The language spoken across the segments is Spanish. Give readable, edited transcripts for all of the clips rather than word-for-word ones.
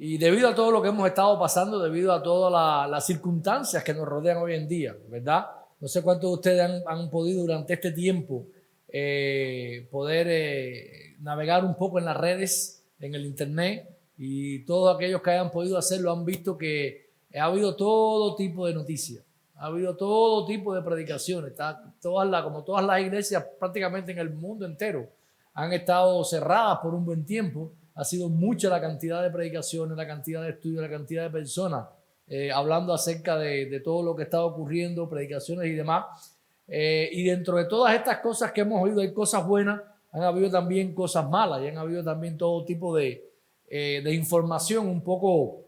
Y debido a todo lo que hemos estado pasando, debido a todas las circunstancias que nos rodean hoy en día, ¿verdad? No sé cuántos de ustedes han podido durante este tiempo poder navegar un poco en las redes, en el internet, y todos aquellos que hayan podido hacerlo han visto que ha habido todo tipo de noticias, ha habido todo tipo de predicaciones, como todas las iglesias prácticamente en el mundo entero han estado cerradas por un buen tiempo. Ha sido mucha la cantidad de predicaciones, la cantidad de estudios, la cantidad de personas hablando acerca de todo lo que está ocurriendo, predicaciones y demás. Y dentro de todas estas cosas que hemos oído hay cosas buenas, han habido también cosas malas y han habido también todo tipo de información un poco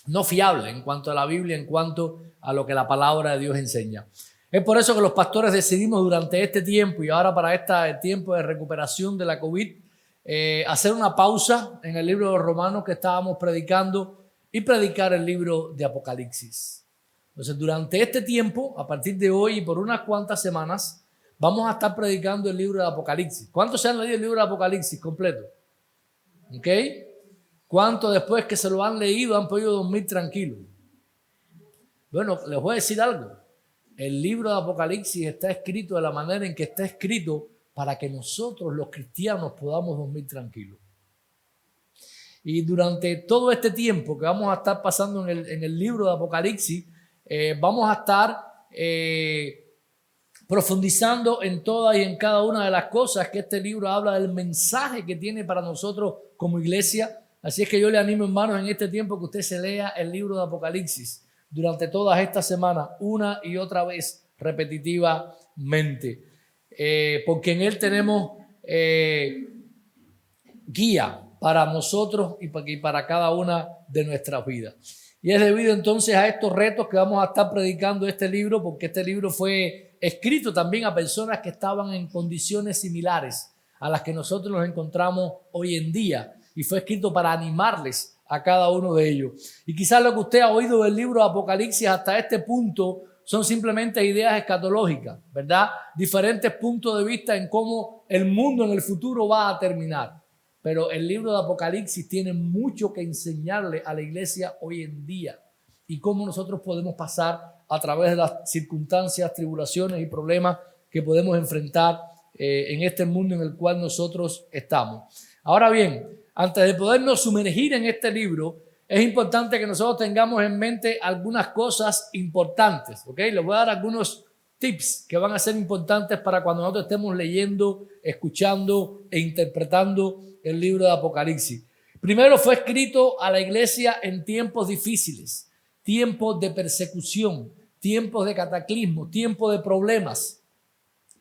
no fiable en cuanto a la Biblia, en cuanto a lo que la palabra de Dios enseña. Es por eso que los pastores decidimos durante este tiempo y ahora para este tiempo de recuperación de la COVID, hacer una pausa en el libro de los Romanos que estábamos predicando y predicar el libro de Apocalipsis. Entonces, durante este tiempo, a partir de hoy y por unas cuantas semanas, vamos a estar predicando el libro de Apocalipsis. ¿Cuántos se han leído el libro de Apocalipsis completo? ¿Ok? ¿Cuántos después que se lo han leído han podido dormir tranquilos? Bueno, les voy a decir algo. El libro de Apocalipsis está escrito de la manera en que está escrito para que nosotros los cristianos podamos dormir tranquilos. Y durante todo este tiempo que vamos a estar pasando en el libro de Apocalipsis, vamos a estar profundizando en todas y en cada una de las cosas que este libro habla del mensaje que tiene para nosotros como iglesia. Así es que yo le animo, hermanos, en este tiempo que usted se lea el libro de Apocalipsis durante todas estas semanas, una y otra vez, repetitivamente. Porque en él tenemos guía para nosotros y para cada una de nuestras vidas. Y es debido entonces a estos retos que vamos a estar predicando este libro, porque este libro fue escrito también a personas que estaban en condiciones similares a las que nosotros nos encontramos hoy en día, y fue escrito para animarles a cada uno de ellos. Y quizás lo que usted ha oído del libro de Apocalipsis hasta este punto son simplemente ideas escatológicas, ¿verdad? Diferentes puntos de vista en cómo el mundo en el futuro va a terminar. Pero el libro de Apocalipsis tiene mucho que enseñarle a la iglesia hoy en día y cómo nosotros podemos pasar a través de las circunstancias, tribulaciones y problemas que podemos enfrentar en este mundo en el cual nosotros estamos. Ahora bien, antes de podernos sumergir en este libro, es importante que nosotros tengamos en mente algunas cosas importantes, ¿ok? Les voy a dar algunos tips que van a ser importantes para cuando nosotros estemos leyendo, escuchando e interpretando el libro de Apocalipsis. Primero, fue escrito a la iglesia en tiempos difíciles, tiempos de persecución, tiempos de cataclismo, tiempos de problemas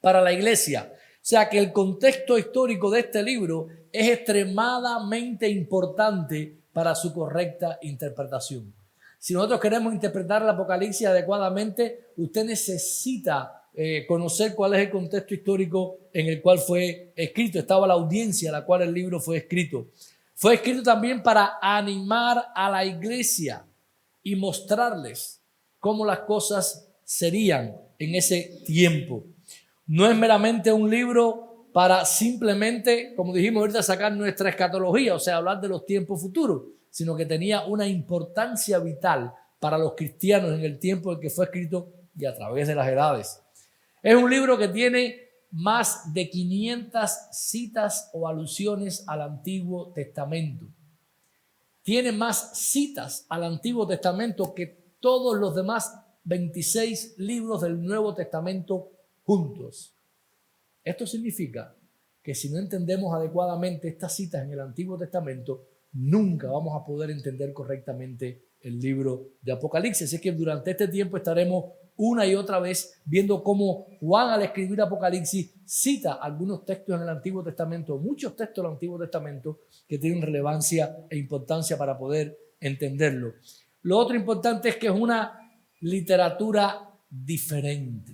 para la iglesia. O sea que el contexto histórico de este libro es extremadamente importante para su correcta interpretación. Si nosotros queremos interpretar el Apocalipsis adecuadamente, usted necesita conocer cuál es el contexto histórico en el cual fue escrito. Estaba la audiencia a la cual el libro fue escrito. Fue escrito también para animar a la iglesia y mostrarles cómo las cosas serían en ese tiempo. No es meramente un libro para simplemente, como dijimos ahorita, sacar nuestra escatología, o sea, hablar de los tiempos futuros, sino que tenía una importancia vital para los cristianos en el tiempo en que fue escrito y a través de las edades. Es un libro que tiene más de 500 citas o alusiones al Antiguo Testamento. Tiene más citas al Antiguo Testamento que todos los demás 26 libros del Nuevo Testamento juntos. Esto significa que si no entendemos adecuadamente estas citas en el Antiguo Testamento, nunca vamos a poder entender correctamente el libro de Apocalipsis. Así que durante este tiempo estaremos una y otra vez viendo cómo Juan, al escribir Apocalipsis, cita algunos textos en el Antiguo Testamento, muchos textos del Antiguo Testamento que tienen relevancia e importancia para poder entenderlo. Lo otro importante es que es una literatura diferente.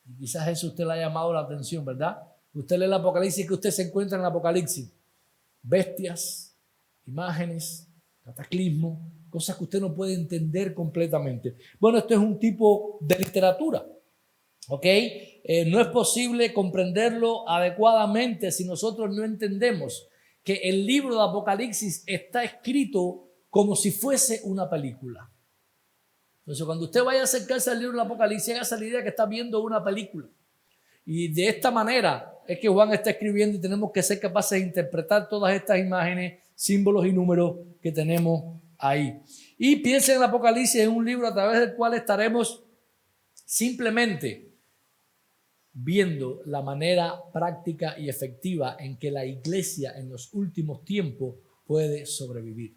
Y quizás eso a usted le ha llamado la atención, ¿verdad? Usted lee el Apocalipsis, que usted se encuentra en el Apocalipsis: bestias, imágenes, cataclismo, cosas que usted no puede entender completamente. Bueno, esto es un tipo de literatura, ¿ok? No es posible comprenderlo adecuadamente si nosotros no entendemos que el libro de Apocalipsis está escrito como si fuese una película. Entonces, cuando usted vaya a acercarse al libro del Apocalipsis, hágase la idea que está viendo una película. Y de esta manera es que Juan está escribiendo y tenemos que ser capaces de interpretar todas estas imágenes, símbolos y números que tenemos ahí. Y piensen en el Apocalipsis, en un libro a través del cual estaremos simplemente viendo la manera práctica y efectiva en que la iglesia en los últimos tiempos puede sobrevivir.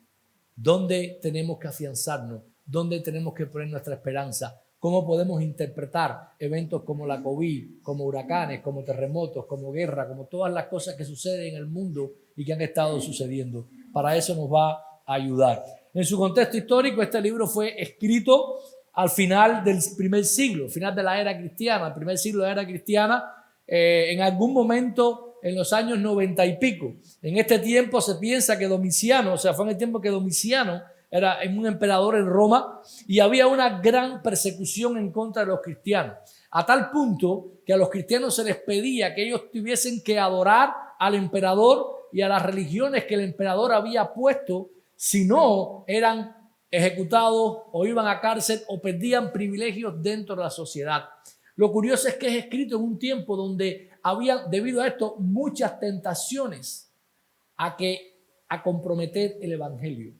¿Dónde tenemos que afianzarnos? ¿Dónde tenemos que poner nuestra esperanza? ¿Cómo podemos interpretar eventos como la COVID, como huracanes, como terremotos, como guerra, como todas las cosas que suceden en el mundo y que han estado sucediendo? Para eso nos va a ayudar. En su contexto histórico, este libro fue escrito al final del primer siglo, final de la era cristiana, el primer siglo de la era cristiana, en algún momento en los años 90 y pico. En este tiempo se piensa que Domiciano, o sea, fue en el tiempo que Domiciano era un emperador en Roma y había una gran persecución en contra de los cristianos, a tal punto que a los cristianos se les pedía que ellos tuviesen que adorar al emperador y a las religiones que el emperador había puesto, si no eran ejecutados o iban a cárcel o perdían privilegios dentro de la sociedad. Lo curioso es que es escrito en un tiempo donde había, debido a esto, muchas tentaciones a comprometer el evangelio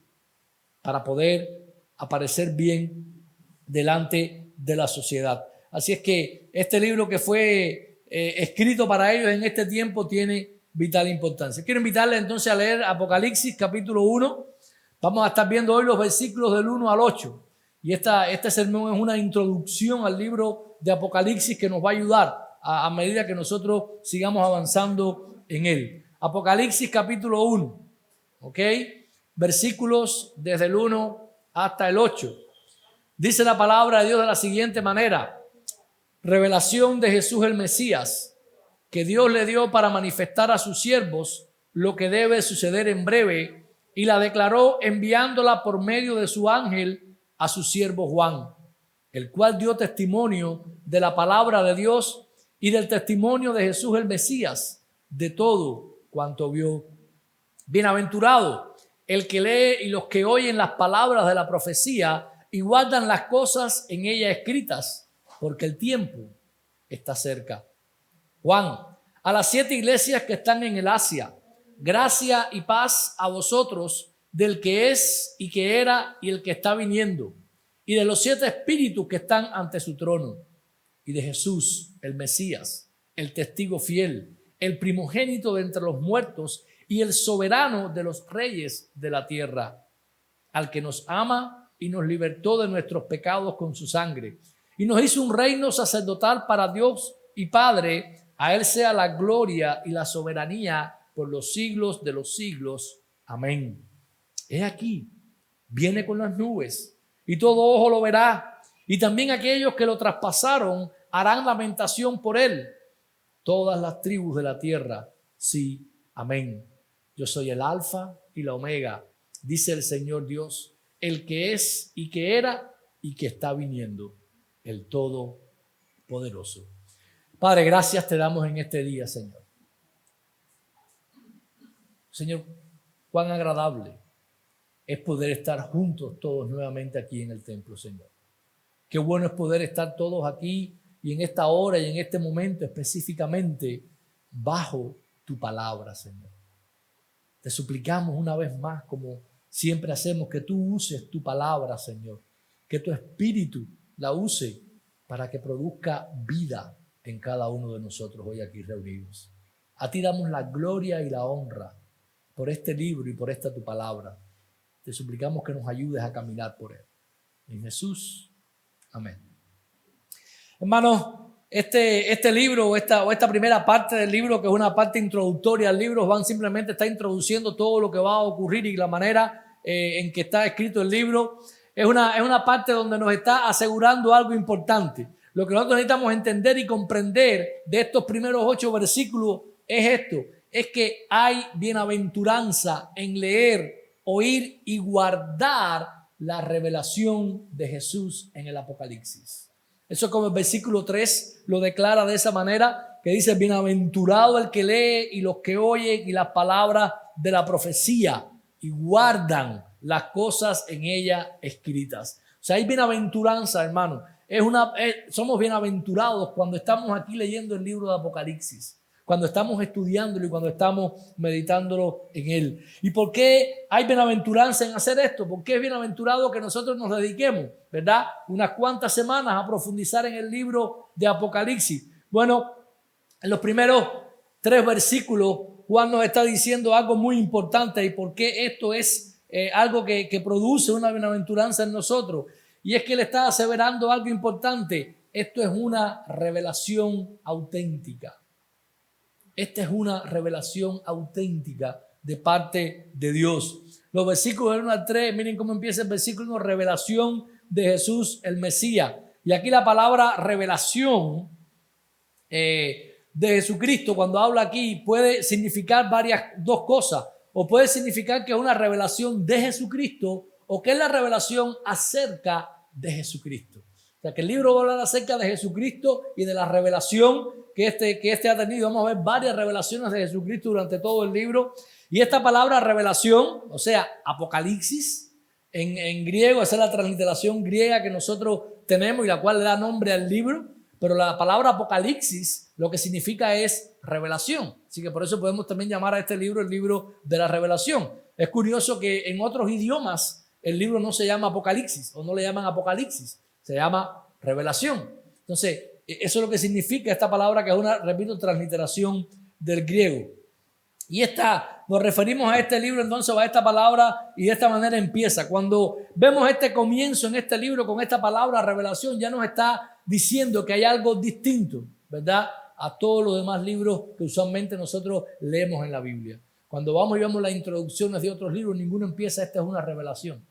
para poder aparecer bien delante de la sociedad. Así es que este libro que fue escrito para ellos en este tiempo tiene vital importancia. Quiero invitarles entonces a leer Apocalipsis capítulo 1. Vamos a estar viendo hoy los versículos del 1 al 8. Y este sermón es una introducción al libro de Apocalipsis que nos va a ayudar a medida que nosotros sigamos avanzando en él. Apocalipsis capítulo 1. ¿Ok? Versículos desde el 1 hasta el 8. Dice la palabra de Dios de la siguiente manera: revelación de Jesús el Mesías, que Dios le dio para manifestar a sus siervos lo que debe suceder en breve, y la declaró enviándola por medio de su ángel a su siervo Juan, el cual dio testimonio de la palabra de Dios y del testimonio de Jesús el Mesías, de todo cuanto vio. Bienaventurado el que lee y los que oyen las palabras de la profecía y guardan las cosas en ella escritas, porque el tiempo está cerca. Juan, a las 7 iglesias que están en el Asia, gracia y paz a vosotros del que es y que era y el que está viniendo, y de los 7 espíritus que están ante su trono, y de Jesús, el Mesías, el testigo fiel, el primogénito de entre los muertos y el soberano de los reyes de la tierra, al que nos ama y nos libertó de nuestros pecados con su sangre, y nos hizo un reino sacerdotal para Dios y Padre. A él sea la gloria y la soberanía por los siglos de los siglos. Amén. He aquí, viene con las nubes, y todo ojo lo verá, y también aquellos que lo traspasaron harán lamentación por él. Todas las tribus de la tierra, sí, amén. Yo soy el Alfa y la Omega, dice el Señor Dios, el que es y que era y que está viniendo, el Todopoderoso. Padre, gracias te damos en este día, Señor. Señor, cuán agradable es poder estar juntos todos nuevamente aquí en el templo, Señor. Qué bueno es poder estar todos aquí y en esta hora y en este momento específicamente bajo tu palabra, Señor. Te suplicamos una vez más, como siempre hacemos, que tú uses tu palabra, Señor, que tu espíritu la use para que produzca vida en cada uno de nosotros hoy aquí reunidos. A ti damos la gloria y la honra por este libro y por esta tu palabra. Te suplicamos que nos ayudes a caminar por él. En Jesús, amén. Hermanos, este libro o esta primera parte del libro, que es una parte introductoria al libro, Juan simplemente está introduciendo todo lo que va a ocurrir y la manera en que está escrito el libro. Es una parte donde nos está asegurando algo importante. Lo que nosotros necesitamos entender y comprender de estos primeros 8 versículos es esto: es que hay bienaventuranza en leer, oír y guardar la revelación de Jesús en el Apocalipsis. Eso es como el versículo 3 lo declara de esa manera, que dice: bienaventurado el que lee y los que oyen y las palabras de la profecía y guardan las cosas en ella escritas. O sea, hay bienaventuranza, hermano. Somos bienaventurados cuando estamos aquí leyendo el libro de Apocalipsis, cuando estamos estudiándolo y cuando estamos meditándolo en él. ¿Y por qué hay bienaventuranza en hacer esto? Porque es bienaventurado que nosotros nos dediquemos, ¿verdad?, unas cuantas semanas a profundizar en el libro de Apocalipsis. Bueno, en los primeros 3 versículos, Juan nos está diciendo algo muy importante y por qué esto es algo que produce una bienaventuranza en nosotros. Y es que él está aseverando algo importante. Esto es una revelación auténtica. Esta es una revelación auténtica de parte de Dios. Los versículos del 1 al 3, miren cómo empieza el versículo 1, revelación de Jesús el Mesías. Y aquí la palabra revelación de Jesucristo, cuando habla aquí, puede significar dos cosas. O puede significar que es una revelación de Jesucristo o que es la revelación acerca de Jesucristo. O sea, que el libro va a hablar acerca de Jesucristo y de la revelación que este ha tenido. Vamos a ver varias revelaciones de Jesucristo durante todo el libro. Y esta palabra revelación, o sea, Apocalipsis, en griego, esa es la transliteración griega que nosotros tenemos y la cual le da nombre al libro. Pero la palabra Apocalipsis lo que significa es revelación. Así que por eso podemos también llamar a este libro el libro de la revelación. Es curioso que en otros idiomas el libro no se llama Apocalipsis o no le llaman Apocalipsis, se llama revelación. Entonces, eso es lo que significa esta palabra, que es una, repito, transliteración del griego. Y nos referimos a este libro entonces, a esta palabra, y de esta manera empieza. Cuando vemos este comienzo en este libro con esta palabra revelación, ya nos está diciendo que hay algo distinto, ¿verdad?, a todos los demás libros que usualmente nosotros leemos en la Biblia. Cuando vamos y vemos las introducciones de otros libros, ninguno empieza, esta es una revelación.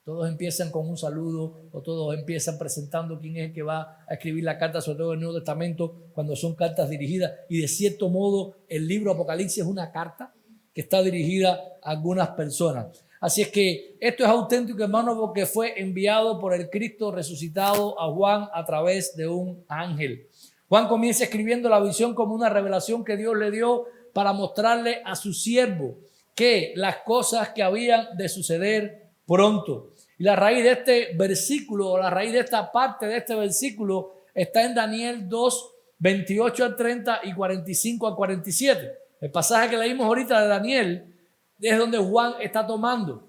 Todos empiezan con un saludo o todos empiezan presentando quién es el que va a escribir la carta, sobre todo en el Nuevo Testamento, cuando son cartas dirigidas. Y de cierto modo el libro Apocalipsis es una carta que está dirigida a algunas personas. Así es que esto es auténtico, hermano, porque fue enviado por el Cristo resucitado a Juan a través de un ángel. Juan comienza escribiendo la visión como una revelación que Dios le dio para mostrarle a su siervo que las cosas que habían de suceder pronto. Y la raíz de este versículo, o la raíz de esta parte de este versículo, está en Daniel 2, 28 al 30 y 45 al 47. El pasaje que leímos ahorita de Daniel es donde Juan está tomando,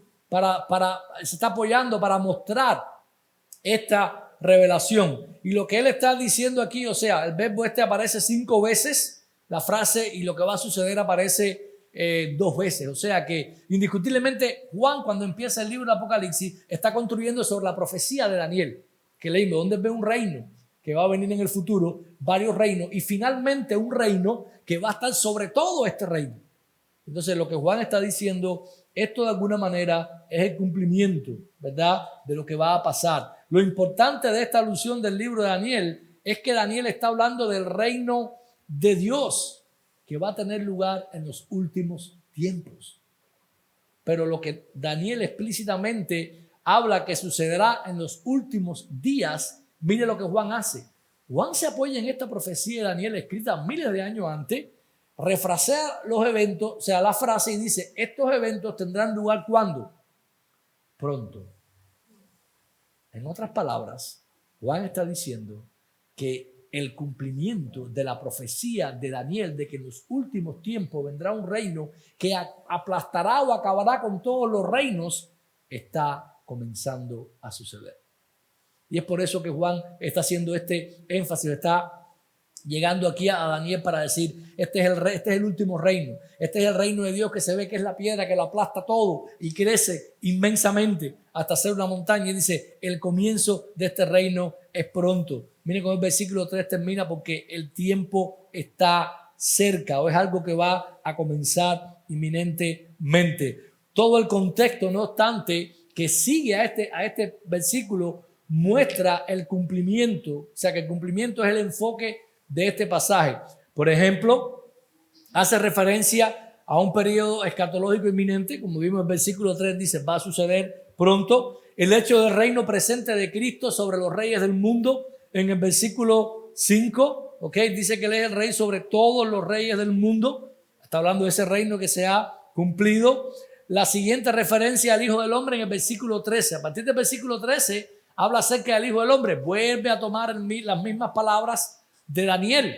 se está apoyando para mostrar esta revelación. Y lo que él está diciendo aquí, o sea, el verbo aparece 5 veces, la frase y lo que va a suceder aparece 2 veces. O sea que indiscutiblemente Juan, cuando empieza el libro de Apocalipsis, está construyendo sobre la profecía de Daniel, que leímos, donde ve un reino que va a venir en el futuro, varios reinos, y finalmente un reino que va a estar sobre todo este reino. Entonces lo que Juan está diciendo, esto de alguna manera es el cumplimiento, ¿verdad?, de lo que va a pasar. Lo importante de esta alusión del libro de Daniel es que Daniel está hablando del reino de Dios que va a tener lugar en los últimos tiempos. Pero lo que Daniel explícitamente habla que sucederá en los últimos días, mire lo que Juan hace. Juan se apoya en esta profecía de Daniel escrita miles de años antes, refrasea los eventos, o sea, la frase, y dice, estos eventos tendrán lugar ¿cuándo? Pronto. En otras palabras, Juan está diciendo que el cumplimiento de la profecía de Daniel de que en los últimos tiempos vendrá un reino que aplastará o acabará con todos los reinos, está comenzando a suceder. Y es por eso que Juan está haciendo este énfasis, está llegando aquí a Daniel para decir, este es el último reino, este es el reino de Dios que se ve que es la piedra que lo aplasta todo y crece inmensamente hasta ser una montaña. Y dice, el comienzo de este reino es pronto. Miren cómo el versículo 3 termina, porque el tiempo está cerca, o es algo que va a comenzar inminentemente. Todo el contexto, no obstante, que sigue a este versículo, muestra el cumplimiento, o sea que el cumplimiento es el enfoque de este pasaje. Por ejemplo, hace referencia a un periodo escatológico inminente, como vimos en el versículo 3, dice, va a suceder pronto. El hecho del reino presente de Cristo sobre los reyes del mundo, en el versículo 5, dice que él es el rey sobre todos los reyes del mundo. Está hablando de ese reino que se ha cumplido. la siguiente referencia al Hijo del Hombre en el versículo 13. A partir del versículo 13 habla acerca del Hijo del Hombre. Vuelve a tomar las mismas palabras de Daniel,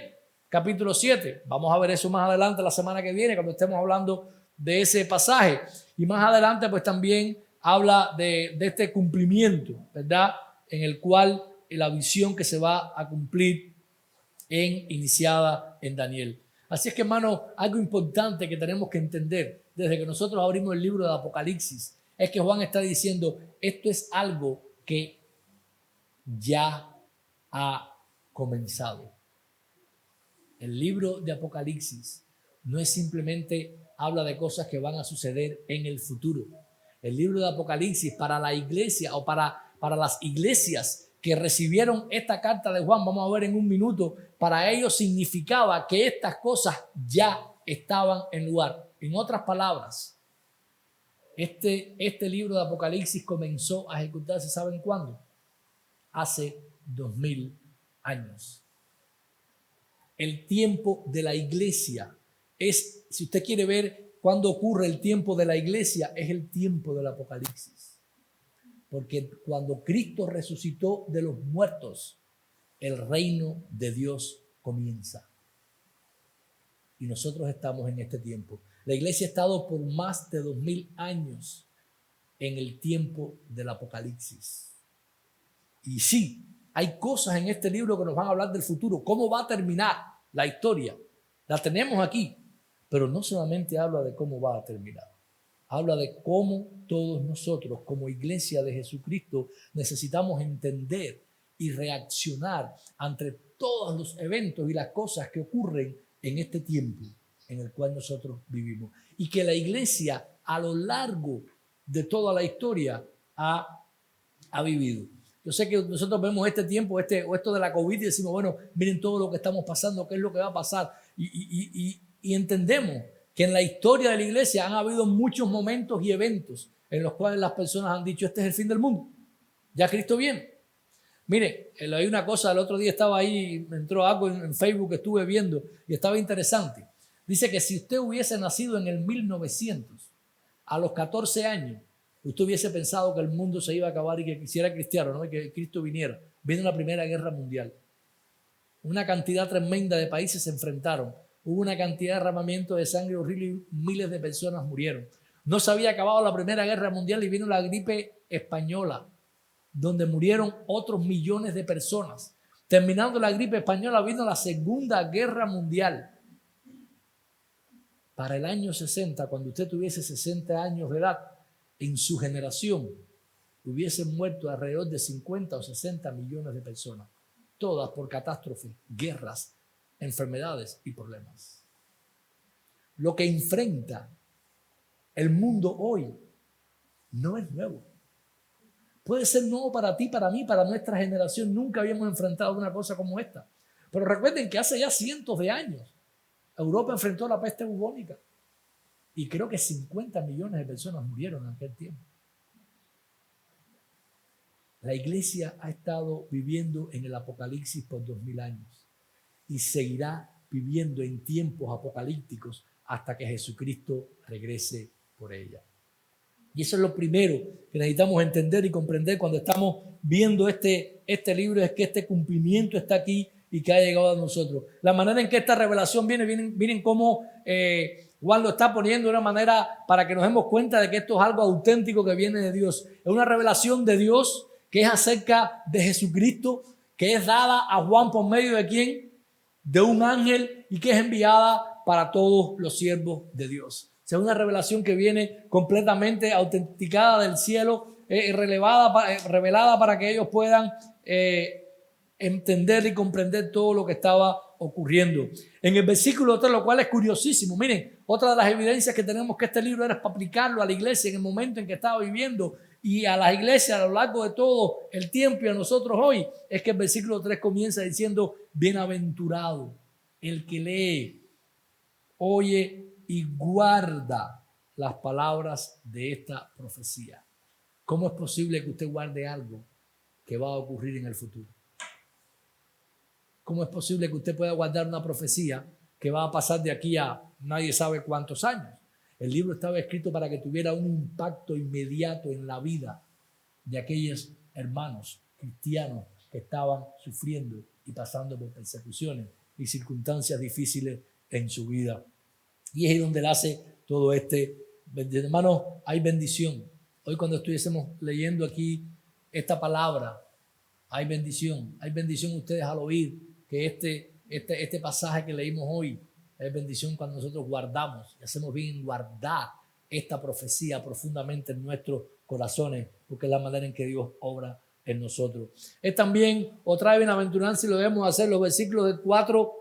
capítulo 7. Vamos a ver eso más adelante la semana que viene cuando estemos hablando de ese pasaje. Y más adelante pues también habla de este cumplimiento, ¿verdad? En el cual la visión que se va a cumplir iniciada en Daniel. Así es que, hermano, algo importante que tenemos que entender desde que nosotros abrimos el libro de Apocalipsis es que Juan está diciendo, esto es algo que ya ha comenzado. El libro de Apocalipsis no es simplemente habla de cosas que van a suceder en el futuro. El libro de Apocalipsis para la iglesia o para las iglesias que recibieron esta carta de Juan, vamos a ver en un minuto, para ellos significaba que estas cosas ya estaban en lugar. En otras palabras, este libro de Apocalipsis comenzó a ejecutarse, ¿saben cuándo? Hace 2000 años. El tiempo de la iglesia es, si usted quiere ver cuándo ocurre el tiempo de la iglesia, es el tiempo del Apocalipsis. Porque cuando Cristo resucitó de los muertos, el reino de Dios comienza. Y nosotros estamos en este tiempo. La iglesia ha estado por más de 2000 años en el tiempo del Apocalipsis. Y sí, hay cosas en este libro que nos van a hablar del futuro. ¿Cómo va a terminar la historia? La tenemos aquí. Pero no solamente habla de cómo va a terminar. Habla de cómo todos nosotros, como iglesia de Jesucristo, necesitamos entender y reaccionar ante todos los eventos y las cosas que ocurren en este tiempo en el cual nosotros vivimos. Y que la iglesia a lo largo de toda la historia ha vivido. Yo sé que nosotros vemos este tiempo, esto de la COVID y decimos, bueno, miren todo lo que estamos pasando, qué es lo que va a pasar. Y entendemos que en la historia de la iglesia han habido muchos momentos y eventos en los cuales las personas han dicho, este es el fin del mundo, ya Cristo viene. Mire, hay una cosa, el otro día estaba ahí, me entró algo en Facebook que estuve viendo y estaba interesante. Dice que si usted hubiese nacido en el 1900, a los 14 años, usted hubiese pensado que el mundo se iba a acabar y que quisiera cristiano, ¿no? Y que Cristo viniera. Viene la Primera Guerra Mundial. Una cantidad tremenda de países se enfrentaron. Hubo una cantidad de derramamiento de sangre horrible y miles de personas murieron. No se había acabado la Primera Guerra Mundial y vino la gripe española, donde murieron otros millones de personas. Terminando la gripe española vino la Segunda Guerra Mundial. Para el año 60, cuando usted tuviese 60 años de edad, en su generación hubiesen muerto alrededor de 50 o 60 millones de personas, todas por catástrofes, guerras, enfermedades y problemas. Lo que enfrenta el mundo hoy no es nuevo. Puede ser nuevo para ti, para mí, para nuestra generación. Nunca habíamos enfrentado una cosa como esta. Pero recuerden que hace ya cientos de años Europa enfrentó la peste bubónica y creo que 50 millones de personas murieron en aquel tiempo. La iglesia ha estado viviendo en el Apocalipsis por 2000 años y seguirá viviendo en tiempos apocalípticos hasta que Jesucristo regrese por ella. Y eso es lo primero que necesitamos entender y comprender cuando estamos viendo este libro, es que este cumplimiento está aquí y que ha llegado a nosotros. La manera en que esta revelación miren cómo Juan lo está poniendo de una manera para que nos demos cuenta de que esto es algo auténtico que viene de Dios. Es una revelación de Dios que es acerca de Jesucristo, que es dada a Juan por medio de ¿quién? De un ángel y que es enviada para todos los siervos de Dios. O sea, una revelación que viene completamente autenticada del cielo, revelada para que ellos puedan entender y comprender todo lo que estaba ocurriendo. En el versículo 3, lo cual es curiosísimo. Miren, otra de las evidencias que tenemos que este libro era para aplicarlo a la iglesia en el momento en que estaba viviendo y a las iglesias a lo largo de todo el tiempo y a nosotros hoy, es que el versículo 3 comienza diciendo, bienaventurado el que lee, oye y guarda las palabras de esta profecía. ¿Cómo es posible que usted guarde algo que va a ocurrir en el futuro? ¿Cómo es posible que usted pueda guardar una profecía que va a pasar de aquí a nadie sabe cuántos años? El libro estaba escrito para que tuviera un impacto inmediato en la vida de aquellos hermanos cristianos que estaban sufriendo y pasando por persecuciones y circunstancias difíciles en su vida. Y es ahí donde él hace todo hermanos, hay bendición. Hoy cuando estuviésemos leyendo aquí esta palabra, hay bendición ustedes al oír que este pasaje que leímos hoy es bendición cuando nosotros guardamos y hacemos bien en guardar esta profecía profundamente en nuestros corazones, porque es la manera en que Dios obra en nosotros. Es también otra bienaventuranza y lo debemos hacer los versículos del 4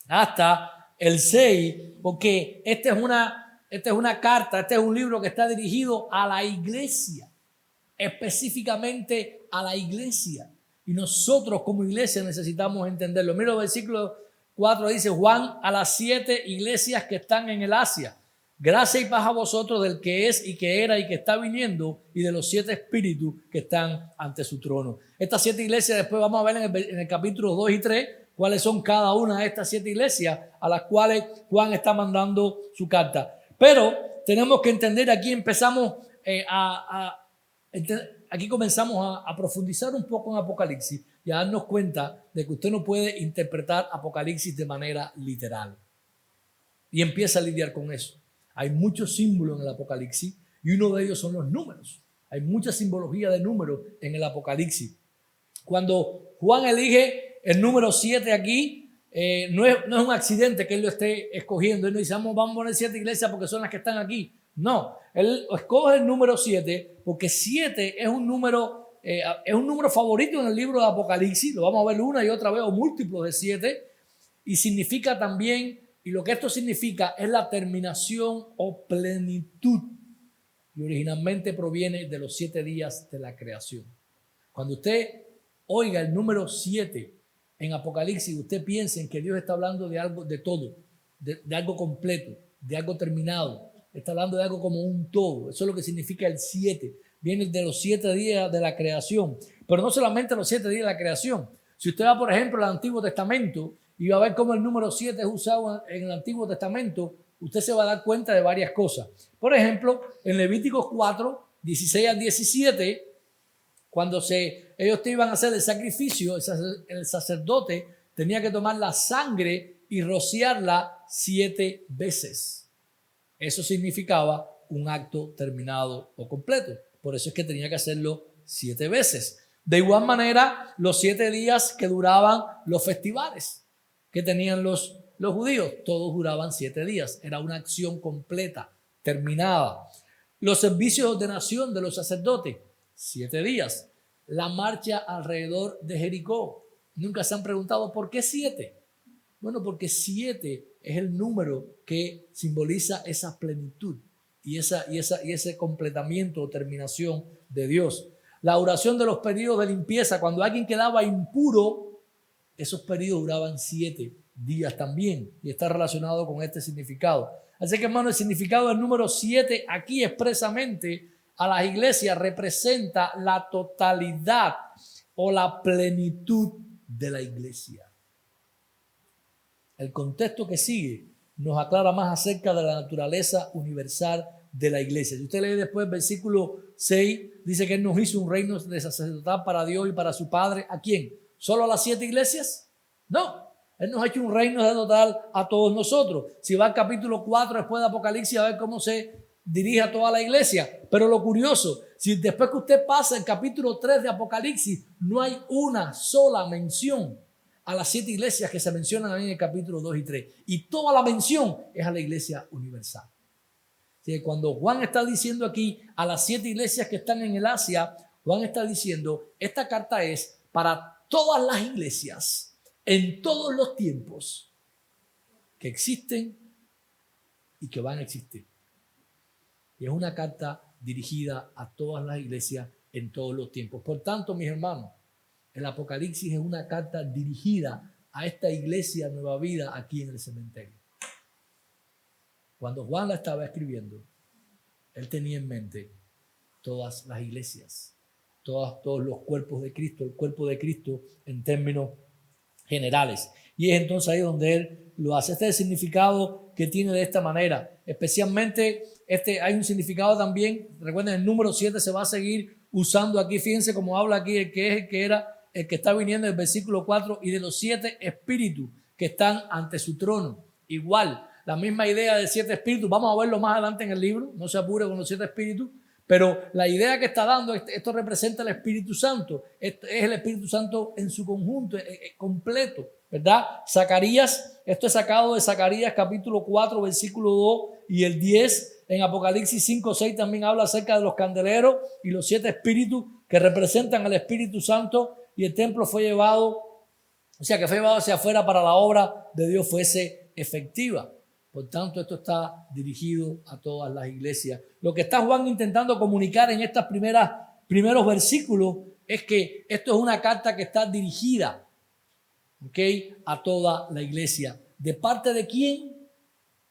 hasta el 6, porque esta es una carta, este es un libro que está dirigido a la iglesia, específicamente a la iglesia. Y nosotros como iglesia necesitamos entenderlo. Mira el versículo 4, dice: Juan, a las 7 iglesias que están en el Asia, gracia y paz a vosotros del que es y que era y que está viniendo, y de los 7 espíritus que están ante su trono. Estas 7 iglesias después vamos a ver en el capítulo 2 y 3 cuáles son cada una de estas 7 iglesias a las cuales Juan está mandando su carta. Pero tenemos que entender, aquí empezamos aquí comenzamos a profundizar un poco en Apocalipsis y a darnos cuenta de que usted no puede interpretar Apocalipsis de manera literal. Y empieza a lidiar con eso. Hay muchos símbolos en el Apocalipsis y uno de ellos son los números. Hay mucha simbología de números en el Apocalipsis. Cuando Juan elige el número 7 aquí, no es un accidente que él lo esté escogiendo. Él no dice, vamos a poner 7 iglesias porque son las que están aquí. No, él escoge el número 7 porque 7 es un número favorito en el libro de Apocalipsis. Lo vamos a ver una y otra vez, o múltiplos de 7. Y significa también, y lo que esto significa es la terminación o plenitud. Y originalmente proviene de los 7 días de la creación. Cuando usted oiga el número 7 en Apocalipsis, usted piensa en que Dios está hablando de algo, de todo, de algo completo, de algo terminado. Está hablando de algo como un todo. Eso es lo que significa el 7. Viene de los 7 días de la creación. Pero no solamente los 7 días de la creación. Si usted va, por ejemplo, al Antiguo Testamento y va a ver cómo el número 7 es usado en el Antiguo Testamento, usted se va a dar cuenta de varias cosas. Por ejemplo, en Levíticos 4, 16 al 17, cuando ellos te iban a hacer el sacrificio, el sacerdote tenía que tomar la sangre y rociarla 7 veces. Eso significaba un acto terminado o completo. Por eso es que tenía que hacerlo 7 veces. De igual manera, los 7 días que duraban los festivales que tenían los judíos, todos duraban 7 días. Era una acción completa, terminada. Los servicios de ordenación de los sacerdotes, 7 días. La marcha alrededor de Jericó. Nunca se han preguntado ¿por qué 7? Bueno, porque 7 es el número que simboliza esa plenitud y ese completamiento o terminación de Dios. La duración de los periodos de limpieza, cuando alguien quedaba impuro, esos periodos duraban 7 días también y está relacionado con este significado. Así que, hermano, el significado del número 7 aquí expresamente a las iglesias representa la totalidad o la plenitud de la iglesia. El contexto que sigue nos aclara más acerca de la naturaleza universal de la iglesia. Si usted lee después el versículo 6, dice que Él nos hizo un reino de sacerdotal para Dios y para su Padre. ¿A quién? ¿Solo a las 7 iglesias? No. Él nos ha hecho un reino sacerdotal a todos nosotros. Si va al capítulo 4 después de Apocalipsis a ver cómo se dirige a toda la iglesia. Pero lo curioso, si después que usted pasa el capítulo 3 de Apocalipsis, no hay una sola mención a las 7 iglesias que se mencionan ahí en el capítulo 2 y 3. Y toda la mención es a la iglesia universal. ¿Sí? Cuando Juan está diciendo aquí a las 7 iglesias que están en el Asia, Juan está diciendo, esta carta es para todas las iglesias, en todos los tiempos, que existen y que van a existir. Y es una carta dirigida a todas las iglesias en todos los tiempos. Por tanto, mis hermanos, el Apocalipsis es una carta dirigida a esta iglesia Nueva Vida aquí en el cementerio. Cuando Juan la estaba escribiendo, él tenía en mente todas las iglesias, todos los cuerpos de Cristo, el cuerpo de Cristo en términos generales. Y es entonces ahí donde él lo hace. Este es el significado que tiene de esta manera. Especialmente hay un significado también. Recuerden, el número 7 se va a seguir usando aquí. Fíjense cómo habla aquí el que era el que está viniendo en el versículo 4 y de los 7 espíritus que están ante su trono. Igual, la misma idea de 7 espíritus. Vamos a verlo más adelante en el libro. No se apure con los 7 espíritus. Pero la idea que está dando, esto representa el Espíritu Santo. Esto es el Espíritu Santo en su conjunto, completo, ¿verdad? Zacarías, esto es sacado de Zacarías capítulo 4, versículo 2 y el 10. En Apocalipsis 5, 6 también habla acerca de los candeleros y los 7 espíritus que representan al Espíritu Santo. Y el templo fue llevado, o sea que fue llevado hacia afuera para la obra de Dios fuese efectiva. Por tanto, esto está dirigido a todas las iglesias. Lo que está Juan intentando comunicar en estos primeros versículos es que esto es una carta que está dirigida, a toda la iglesia. ¿De parte de quién?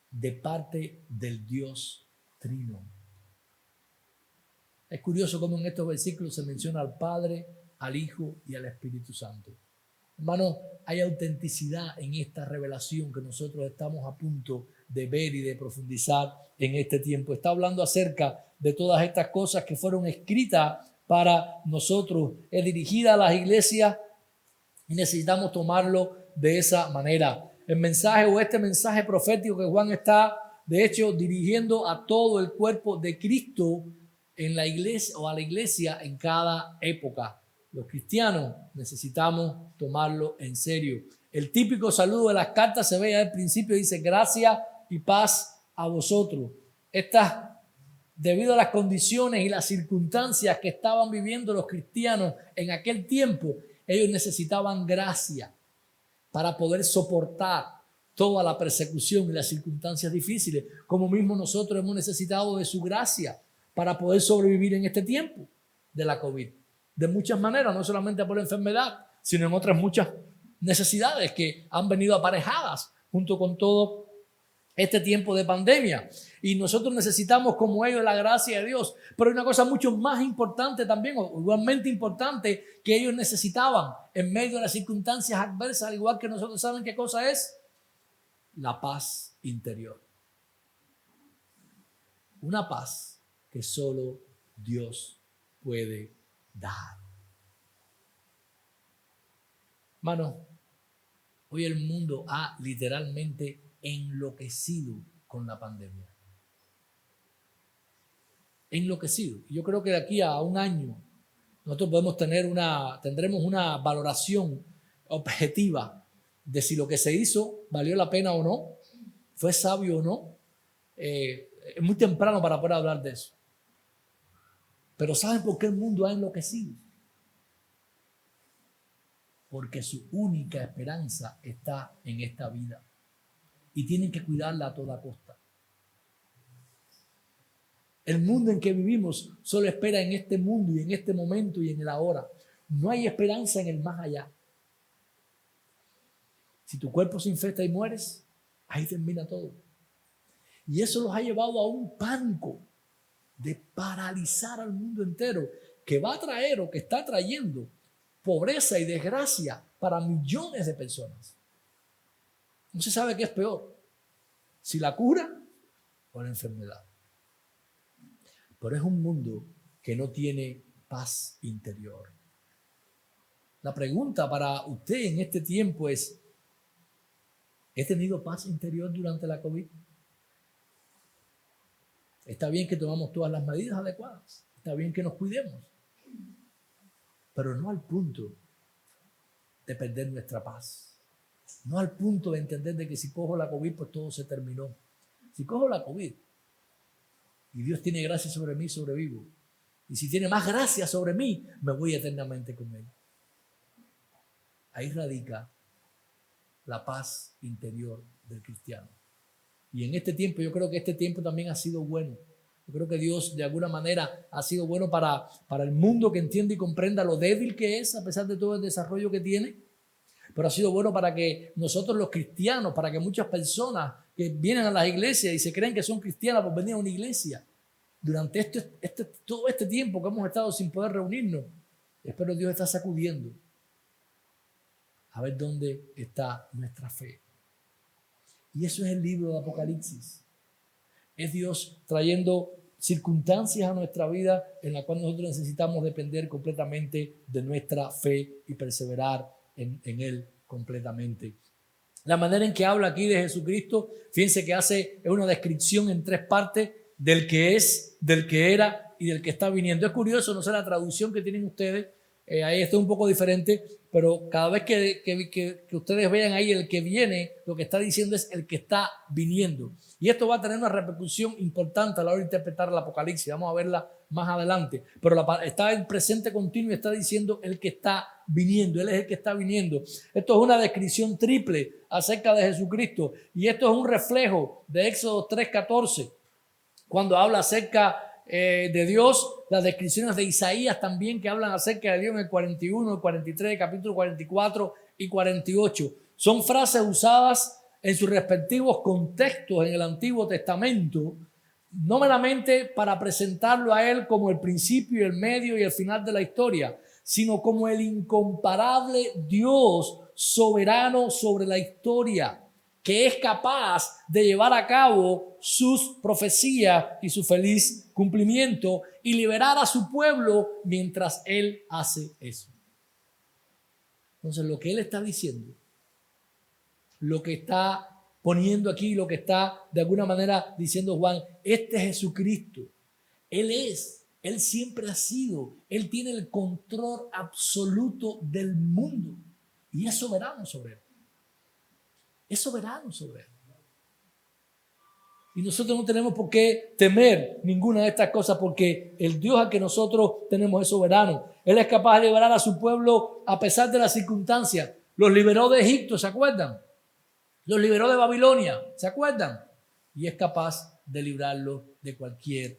De parte del Dios Trino. Es curioso cómo en estos versículos se menciona al Padre, al Hijo y al Espíritu Santo. Hermano, hay autenticidad en esta revelación que nosotros estamos a punto de ver y de profundizar en este tiempo. Está hablando acerca de todas estas cosas que fueron escritas para nosotros. Es dirigida a las iglesias y necesitamos tomarlo de esa manera. El mensaje o este mensaje profético que Juan está, de hecho, dirigiendo a todo el cuerpo de Cristo en la iglesia o a la iglesia en cada época. Los cristianos necesitamos tomarlo en serio. El típico saludo de las cartas se ve al principio, dice gracia y paz a vosotros. Debido a las condiciones y las circunstancias que estaban viviendo los cristianos en aquel tiempo, ellos necesitaban gracia para poder soportar toda la persecución y las circunstancias difíciles, como mismo nosotros hemos necesitado de su gracia para poder sobrevivir en este tiempo de la COVID. De muchas maneras, no solamente por la enfermedad, sino en otras muchas necesidades que han venido aparejadas junto con todo este tiempo de pandemia. Y nosotros necesitamos como ellos la gracia de Dios. Pero hay una cosa mucho más importante también, o igualmente importante, que ellos necesitaban en medio de las circunstancias adversas, al igual que nosotros. ¿Saben qué cosa es? La paz interior. Una paz que solo Dios puede dar. Hermano, hoy el mundo ha literalmente enloquecido con la pandemia. Enloquecido. Yo creo que de aquí a un año nosotros tendremos una valoración objetiva de si lo que se hizo valió la pena o no, fue sabio o no. Es muy temprano para poder hablar de eso. Pero ¿saben por qué el mundo ha enloquecido? Porque su única esperanza está en esta vida y tienen que cuidarla a toda costa. El mundo en que vivimos solo espera en este mundo y en este momento y en el ahora. No hay esperanza en el más allá. Si tu cuerpo se infecta y mueres, ahí termina todo. Y eso los ha llevado a un pánico de paralizar al mundo entero, que va a traer o que está trayendo pobreza y desgracia para millones de personas. No se sabe qué es peor, si la cura o la enfermedad. Pero es un mundo que no tiene paz interior. La pregunta para usted en este tiempo es: ¿he tenido paz interior durante la COVID? Está bien que tomamos todas las medidas adecuadas, está bien que nos cuidemos, pero no al punto de perder nuestra paz. No al punto de entender de que si cojo la COVID, pues todo se terminó. Si cojo la COVID y Dios tiene gracia sobre mí, sobrevivo. Y si tiene más gracia sobre mí, me voy eternamente con Él. Ahí radica la paz interior del cristiano. Y en este tiempo, yo creo que este tiempo también ha sido bueno. Yo creo que Dios de alguna manera ha sido bueno para el mundo, que entienda y comprenda lo débil que es a pesar de todo el desarrollo que tiene. Pero ha sido bueno para que nosotros los cristianos, para que muchas personas que vienen a las iglesias y se creen que son cristianas por venir a una iglesia, durante todo este tiempo que hemos estado sin poder reunirnos, espero Dios está sacudiendo a ver dónde está nuestra fe. Y eso es el libro de Apocalipsis. Es Dios trayendo circunstancias a nuestra vida en la cual nosotros necesitamos depender completamente de nuestra fe y perseverar en Él completamente. La manera en que habla aquí de Jesucristo, fíjense que hace una descripción en 3 partes del que es, del que era y del que está viniendo. Es curioso, no sé la traducción que tienen ustedes, ahí está un poco diferente, pero cada vez que ustedes vean ahí el que viene, lo que está diciendo es el que está viniendo. Y esto va a tener una repercusión importante a la hora de interpretar el Apocalipsis. Vamos a verla más adelante. Pero está en presente continuo y está diciendo el que está viniendo. Él es el que está viniendo. Esto es una descripción triple acerca de Jesucristo. Y esto es un reflejo de Éxodo 3:14. Cuando habla acerca de Dios, las descripciones de Isaías también que hablan acerca de Dios en el 41, el 43, capítulo 44 y 48. Son frases usadas en sus respectivos contextos en el Antiguo Testamento, no meramente para presentarlo a Él como el principio, el medio y el final de la historia, sino como el incomparable Dios soberano sobre la historia, que es capaz de llevar a cabo sus profecías y su feliz cumplimiento y liberar a su pueblo mientras Él hace eso. Entonces, lo que Él está diciendo, lo que está poniendo aquí, lo que está de alguna manera diciendo Juan, este Jesucristo, Él siempre ha sido, Él tiene el control absoluto del mundo y es soberano sobre él. Es soberano sobre él. Y nosotros no tenemos por qué temer ninguna de estas cosas porque el Dios al que nosotros tenemos es soberano. Él es capaz de liberar a su pueblo a pesar de las circunstancias. Los liberó de Egipto, ¿se acuerdan? Los liberó de Babilonia, ¿se acuerdan? Y es capaz de librarlos de cualquier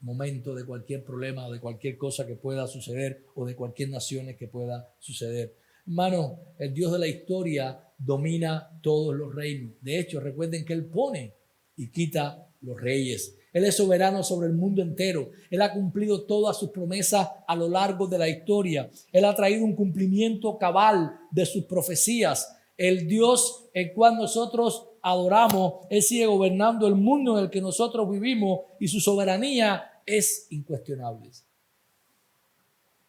momento, de cualquier problema o de cualquier cosa que pueda suceder o de cualquier nación que pueda suceder. Hermano, el Dios de la historia domina todos los reinos. De hecho, recuerden que Él pone y quita los reyes. Él es soberano sobre el mundo entero. Él ha cumplido todas sus promesas a lo largo de la historia. Él ha traído un cumplimiento cabal de sus profecías. El Dios el cual nosotros adoramos, Él sigue gobernando el mundo en el que nosotros vivimos y su soberanía es incuestionable.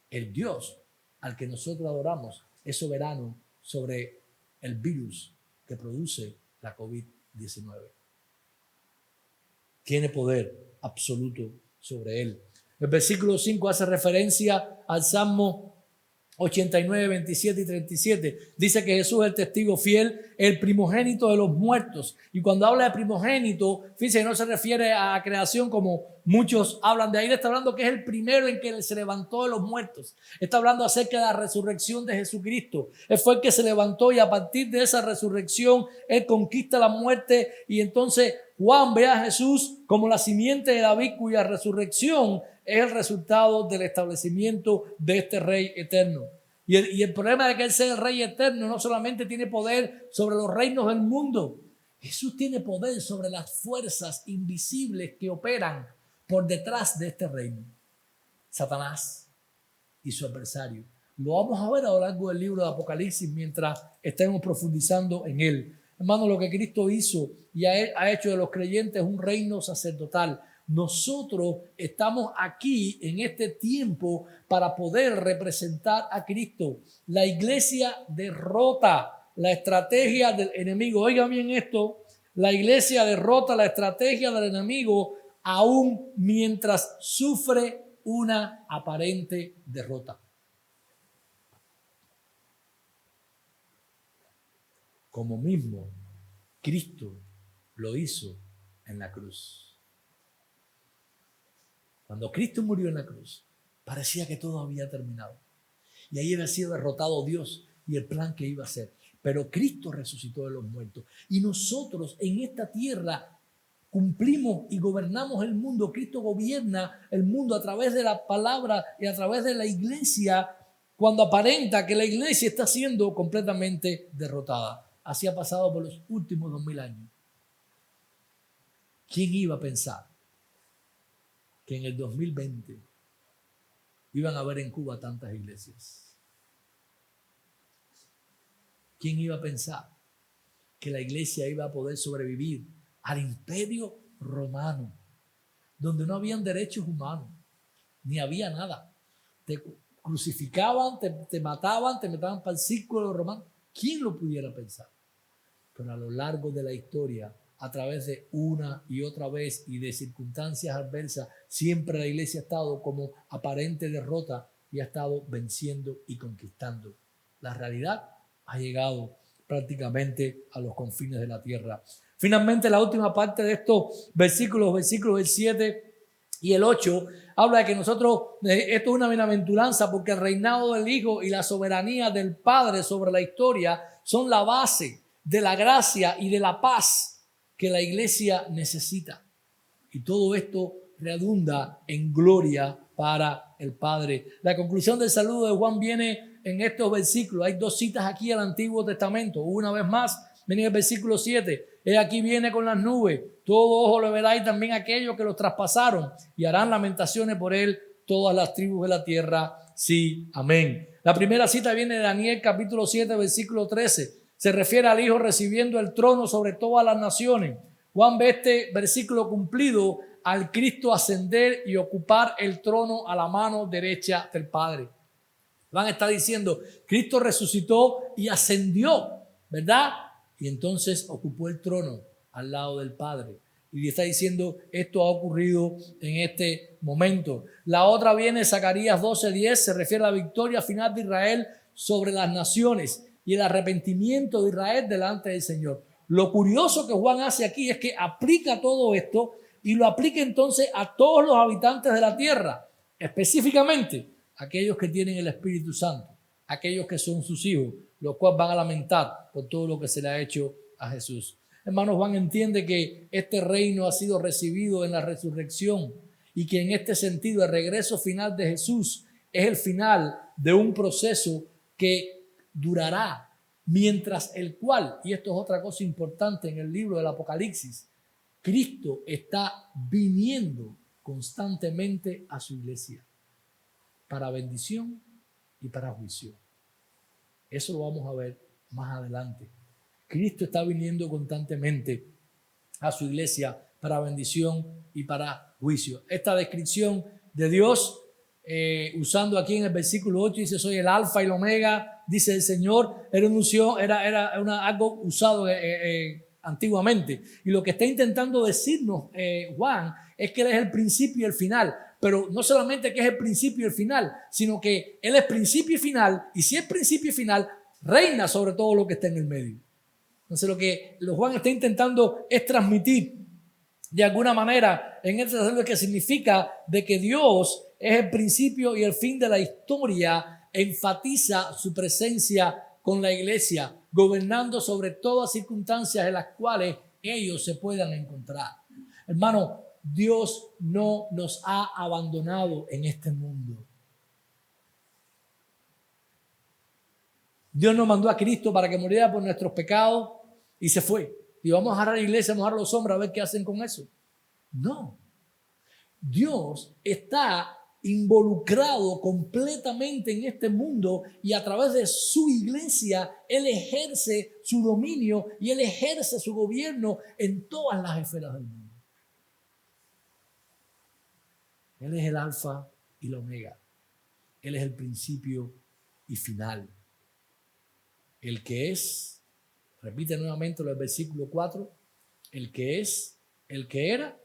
El Dios al que nosotros adoramos es soberano sobre el virus que produce la COVID-19. Tiene poder absoluto sobre él. El versículo 5 hace referencia al Salmo 89, 27 y 37. Dice que Jesús es el testigo fiel, el primogénito de los muertos. Y cuando habla de primogénito, fíjense que no se refiere a creación como muchos hablan de ahí. Está hablando que es el primero en que se levantó de los muertos. Está hablando acerca de la resurrección de Jesucristo. Él fue el que se levantó y a partir de esa resurrección, Él conquista la muerte. Y entonces Juan ve a Jesús como la simiente de David, cuya resurrección es el resultado del establecimiento de este Rey eterno. Y el problema de que Él sea el Rey eterno no solamente tiene poder sobre los reinos del mundo. Jesús tiene poder sobre las fuerzas invisibles que operan por detrás de este reino. Satanás y su adversario. Lo vamos a ver a lo largo del libro de Apocalipsis mientras estemos profundizando en él. Hermano, lo que Cristo hizo y ha hecho de los creyentes un reino sacerdotal. Nosotros estamos aquí en este tiempo para poder representar a Cristo. La iglesia derrota la estrategia del enemigo. Oigan bien esto, la iglesia derrota la estrategia del enemigo aún mientras sufre una aparente derrota. Como mismo Cristo lo hizo en la cruz. Cuando Cristo murió en la cruz, parecía que todo había terminado. Y ahí había sido derrotado Dios y el plan que iba a hacer. Pero Cristo resucitó de los muertos. Y nosotros en esta tierra cumplimos y gobernamos el mundo. Cristo gobierna el mundo a través de la palabra y a través de la iglesia cuando aparenta que la iglesia está siendo completamente derrotada. Así ha pasado por los últimos 2000 años. ¿Quién iba a pensar que en el 2020 iban a haber en Cuba tantas iglesias? ¿Quién iba a pensar que la iglesia iba a poder sobrevivir al imperio romano, donde no habían derechos humanos, ni había nada. Te crucificaban, te mataban, te metían para el círculo romano. ¿Quién lo pudiera pensar? Pero a lo largo de la historia, a través de una y otra vez y de circunstancias adversas, siempre la iglesia ha estado como aparente derrota y ha estado venciendo y conquistando. La realidad ha llegado prácticamente a los confines de la tierra. Finalmente, la última parte de estos versículos del 7 y el 8, habla de que nosotros, esto es una bienaventuranza porque el reinado del Hijo y la soberanía del Padre sobre la historia son la base de la gracia y de la paz que la iglesia necesita. Y todo esto redunda en gloria para el Padre. La conclusión del saludo de Juan viene en estos versículos. Hay dos citas aquí al Antiguo Testamento. Una vez más, viene el versículo 7. He aquí viene con las nubes. Todo ojo lo verá y también aquellos que los traspasaron. Y harán lamentaciones por él todas las tribus de la tierra. Sí, amén. La primera cita viene de Daniel capítulo 7, versículo 13. Se refiere al Hijo recibiendo el trono sobre todas las naciones. Juan ve este versículo cumplido al Cristo ascender y ocupar el trono a la mano derecha del Padre. Juan está diciendo, Cristo resucitó y ascendió, ¿verdad? Y entonces ocupó el trono al lado del Padre. Y está diciendo, esto ha ocurrido en este momento. La otra viene, Zacarías 12:10, se refiere a la victoria final de Israel sobre las naciones y el arrepentimiento de Israel delante del Señor. Lo curioso que Juan hace aquí es que aplica todo esto y lo aplica entonces a todos los habitantes de la tierra, específicamente aquellos que tienen el Espíritu Santo, aquellos que son sus hijos, los cuales van a lamentar por todo lo que se le ha hecho a Jesús. Hermano, Juan entiende que este reino ha sido recibido en la resurrección y que en este sentido el regreso final de Jesús es el final de un proceso que durará, mientras el cual, y esto es otra cosa importante en el libro del Apocalipsis, Cristo está viniendo constantemente a su iglesia para bendición y para juicio. Eso lo vamos a ver más adelante. Cristo está viniendo constantemente a su iglesia para bendición y para juicio. Esta descripción de Dios, usando aquí en el versículo 8, dice, soy el alfa y el omega, dice el Señor, era algo usado antiguamente. Y lo que está intentando decirnos Juan es que Él es el principio y el final. Pero no solamente que es el principio y el final, sino que Él es principio y final. Y si es principio y final, reina sobre todo lo que está en el medio. Entonces lo que Juan está intentando es transmitir de alguna manera en este sentido que significa de que Dios es el principio y el fin de la historia, enfatiza su presencia con la iglesia, gobernando sobre todas circunstancias en las cuales ellos se puedan encontrar. Hermano, Dios no nos ha abandonado en este mundo. Dios nos mandó a Cristo para que muriera por nuestros pecados y se fue. Y vamos a dejar a la iglesia, vamos a dejar a los hombres a ver qué hacen con eso. No. Dios está involucrado completamente en este mundo y a través de su iglesia Él ejerce su dominio y Él ejerce su gobierno en todas las esferas del mundo. Él es el alfa y la omega. Él es el principio y final. El que es, repite nuevamente el versículo 4, el que es, el que era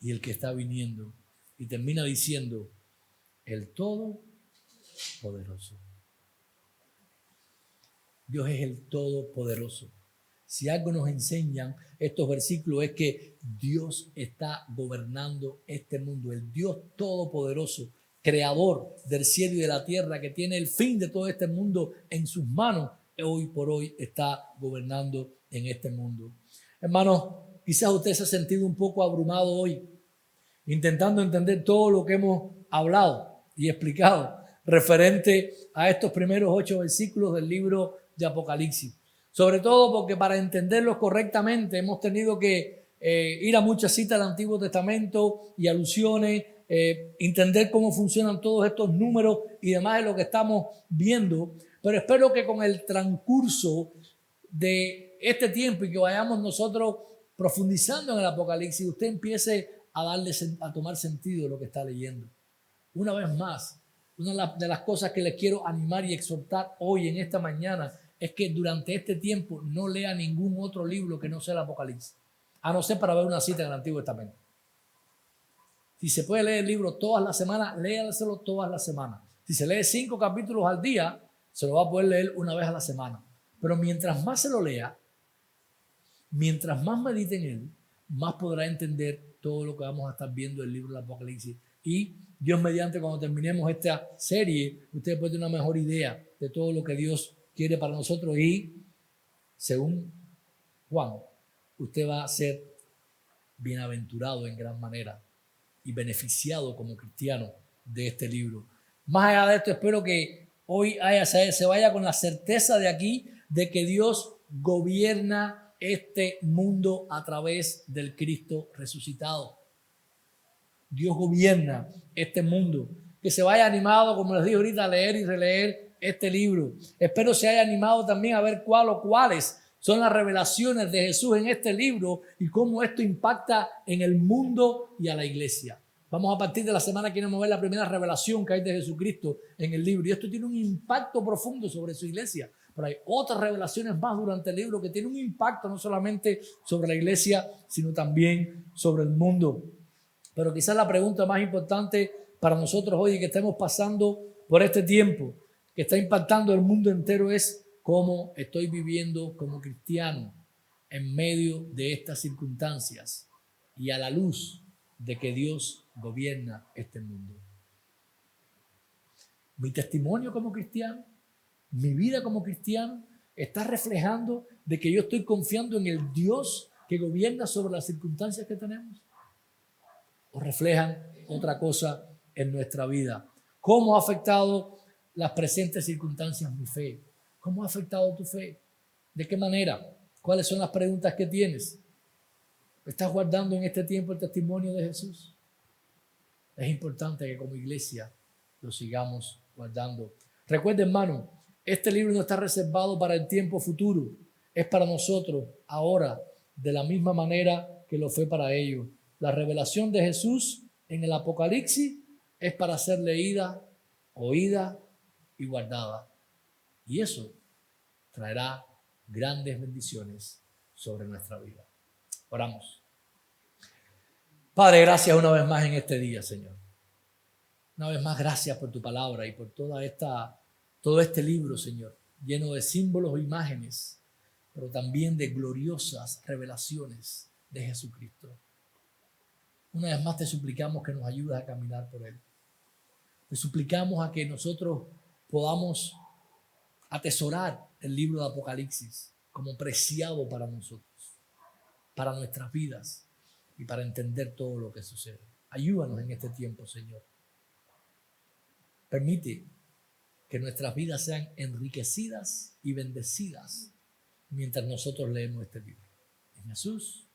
y el que está viniendo. Y termina diciendo, el Todopoderoso. Dios es el Todopoderoso. Si algo nos enseñan estos versículos es que Dios está gobernando este mundo. El Dios Todopoderoso, creador del cielo y de la tierra, que tiene el fin de todo este mundo en sus manos, hoy por hoy está gobernando en este mundo. Hermanos, quizás usted se ha sentido un poco abrumado hoy, intentando entender todo lo que hemos hablado y explicado referente a estos primeros 8 versículos del libro de Apocalipsis. Sobre todo porque para entenderlos correctamente hemos tenido que ir a muchas citas del Antiguo Testamento y alusiones, entender cómo funcionan todos estos números y demás de lo que estamos viendo. Pero espero que con el transcurso de este tiempo y que vayamos nosotros profundizando en el Apocalipsis, usted empiece a tomar sentido lo que está leyendo. Una vez más, una de las cosas que les quiero animar y exhortar hoy en esta mañana es que durante este tiempo no lea ningún otro libro que no sea el Apocalipsis, a no ser para ver una cita en el Antiguo Testamento. Si se puede leer el libro todas las semanas, léaselo todas las semanas. Si se lee 5 capítulos al día, se lo va a poder leer una vez a la semana. Pero mientras más se lo lea, mientras más medite en él, más podrá entender todo lo que vamos a estar viendo del libro del Apocalipsis. Y Dios mediante, cuando terminemos esta serie, usted puede tener una mejor idea de todo lo que Dios quiere para nosotros. Y según Juan, usted va a ser bienaventurado en gran manera y beneficiado como cristiano de este libro. Más allá de esto, espero que hoy se vaya con la certeza de aquí de que Dios gobierna este mundo a través del Cristo resucitado. Dios gobierna este mundo. Que se vaya animado, como les dije ahorita, a leer y releer este libro. Espero se haya animado también a ver cuál o cuáles son las revelaciones de Jesús en este libro y cómo esto impacta en el mundo y a la iglesia. Vamos a partir de la semana que vamos a ver la primera revelación que hay de Jesucristo en el libro. Y esto tiene un impacto profundo sobre su iglesia. Pero hay otras revelaciones más durante el libro que tienen un impacto no solamente sobre la iglesia, sino también sobre el mundo. Pero quizás la pregunta más importante para nosotros hoy que estemos pasando por este tiempo que está impactando el mundo entero es cómo estoy viviendo como cristiano en medio de estas circunstancias y a la luz de que Dios gobierna este mundo. Mi testimonio como cristiano, mi vida como cristiano, está reflejando de que yo estoy confiando en el Dios que gobierna sobre las circunstancias que tenemos. ¿O reflejan otra cosa en nuestra vida? ¿Cómo ha afectado las presentes circunstancias mi fe? ¿Cómo ha afectado tu fe? ¿De qué manera? ¿Cuáles son las preguntas que tienes? ¿Estás guardando en este tiempo el testimonio de Jesús? Es importante que como iglesia lo sigamos guardando. Recuerda, hermano, este libro no está reservado para el tiempo futuro. Es para nosotros ahora, de la misma manera que lo fue para ellos. La revelación de Jesús en el Apocalipsis es para ser leída, oída y guardada. Y eso traerá grandes bendiciones sobre nuestra vida. Oramos. Padre, gracias una vez más en este día, Señor. Una vez más, gracias por tu palabra y por todo este libro, Señor, lleno de símbolos e imágenes, pero también de gloriosas revelaciones de Jesucristo. Una vez más te suplicamos que nos ayudes a caminar por él. Te suplicamos a que nosotros podamos atesorar el libro de Apocalipsis como preciado para nosotros, para nuestras vidas y para entender todo lo que sucede. Ayúdanos en este tiempo, Señor. Permite que nuestras vidas sean enriquecidas y bendecidas mientras nosotros leemos este libro. En Jesús.